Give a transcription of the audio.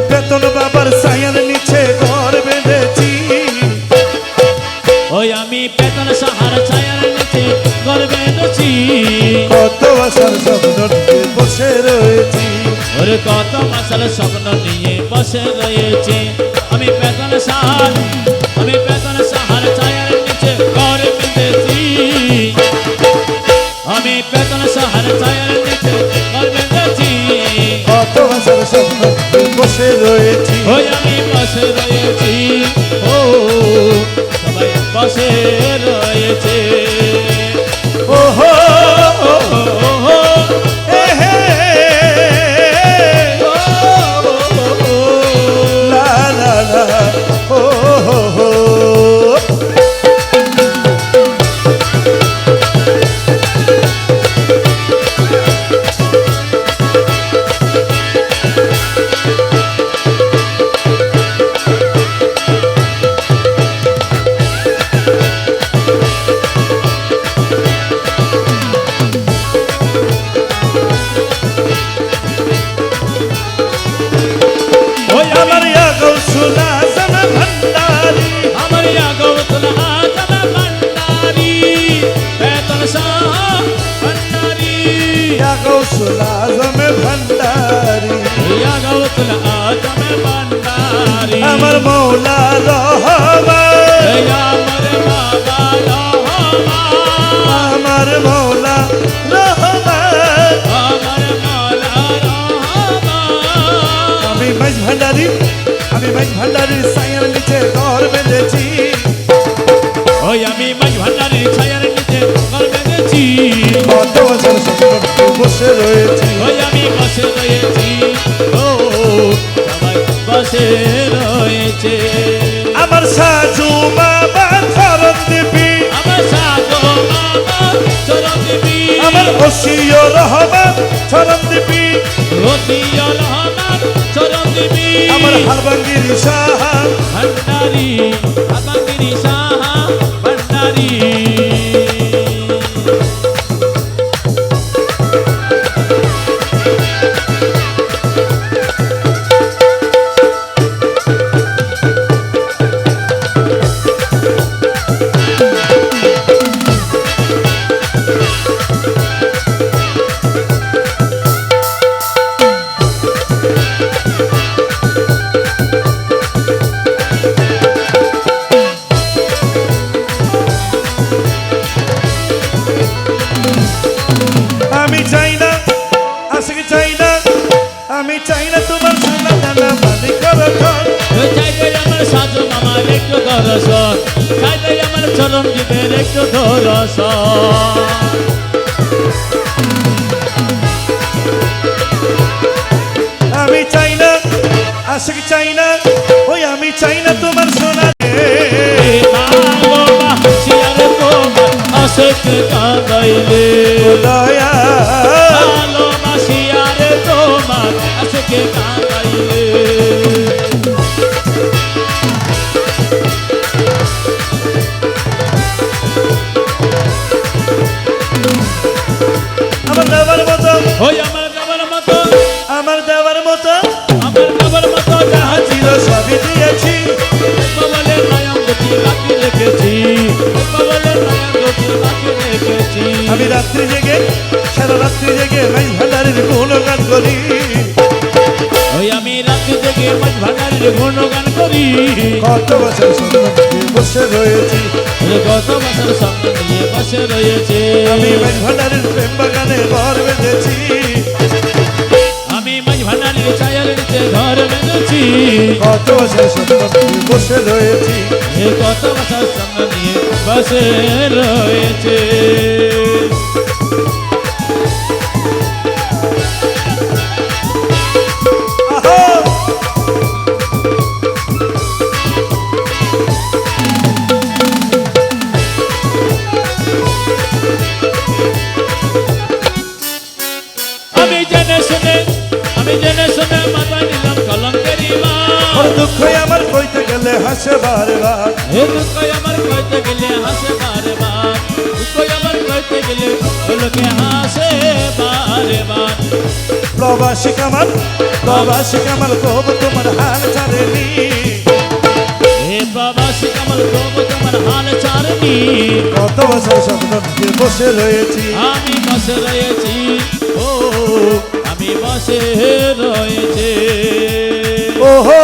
বেতন বাবার ছায়ার নিচে ঘর বেঁধেছি। ওই আমি বেতন সাহার ছায়ার নিচে ঘর বেঁধেছি। কত আশার স্বপ্ন নিয়ে বসে রয়েছি। ওরে কত মাসার স্বপ্ন নিয়ে বসে রয়েছে। আমি বেতন সাহার ছায়ার নিচে ঘর বেঁধেছি। আমি বেতন সাহার ছায়ার নিচে ঘর বেঁধেছি। কত আশার স্বপ্ন নিয়ে বসে রয়েছি। ওই আমি বসে রয়েছি। ও সবাই বসে রয়েছে। ওহো ওহো এ হে লা লা লা ওহো। আমার ইয়া গৌসুল আজম ভান্ডারী। আমার ইয়া গৌসুল আজম ভান্ডারী। বেতন শাহ ভান্ডারী। ইয়া গৌসুল আজম ভান্ডারী। ইয়া গৌসুল আজম ভান্ডারী। আমার মৌলা রহমান। আমার বাবা রহমান। আমার মৌলা রহমান। আমার মাওলা রহমান। আমি মাঝ ভান্ডারীর ছায়ার নিচে ঘর বেঁধেছি। ওই আমি মাঝ ভান্ডারীর ছায়ার নিচে ঘর বেঁধেছি। কত বছর স্বপ্ন বসে রয়েছি। ওই আমি বসে রয়েছি। ও সবাই বসে রয়েছে। আমার সাজু মামা চরণ দেবী। আমার সাধু মামা চরণ দেবী। আমার ওসিও রহমান চরণ দেবী। রতিয় রহমান চরণ দেবী। আমার হারবাঙ্গির সাহা ভান্ডারী। আবাঙ্গিরি সাহা ভান্ডারী। আমি চাই না আশিক চাই না। আমি চাই না তোমার সোনা দানা মালিক রতন। চাইতে আমার সাধু মামার একটু দর্শন। চাইতে আমার চরণ জীবের একটু দর্শন। আমি চাই না আশিক চাই না। ওই আমি চাই না তোমার সোনা ভালোবাসিয়ার তোমার আশেক কাঁদাইলে। দয়া। ভালোবাসিয়ার তোমার আশেক কাঁদাইলে। আমার দেওয়ার মতো ওই আমার দেওয়ার মতো। আমার দেওয়ার মতো আমার দেওয়ার মতো যাহা ছিল সবই দিয়েছি। বলে নয়ন দুটি বাকি রেখেছি। বলে নয়ন দুটি বাকি রেখেছি। আমি রাত্রি জেগে সারা রাত্রি জেগে মাঝ ভান্ডারীর গুণগান করি। ওই আমি রাত্রি থেকে মাঝ ভান্ডারীর গুণগান করি। কত বছর স্বপ্ন নিয়ে বসে রয়েছি। গত বছর স্বপ্ন নিয়ে বসে রয়েছে। আমি মাঝ ভান্ডারীর প্রেম বাগানে ঘর বেঁধেছি। আমি মাঝ ভান্ডারীর ছায়ার নিচে ঘর বেঁধেছি। কত বছর স্বপ্ন নিয়ে বসে রয়েছি। কত বছর স্বপ্ন নিয়ে বসে রয়েছে। আহা! আমি জেনে শুনে মাথায় নিলাম কলঙ্কের ইমান। দুঃখ আমার কইতে গেলে হাসে বারবার। দুঃখ আমার কইতে গেলে হাসে বারবার। দুঃখ আমার হইতে গেলে লোকে হাসে বারে বার। প্রবাসী কামাল কব তোমার হাল ছাড়েনি। হে প্রবাসী কামাল কব তোমার হাল ছাড়নি। কত বছর স্বপ্ন নিয়ে বসে রয়েছি, আমি বসে রয়েছি, ও আমি বসে রয়েছে। ওহো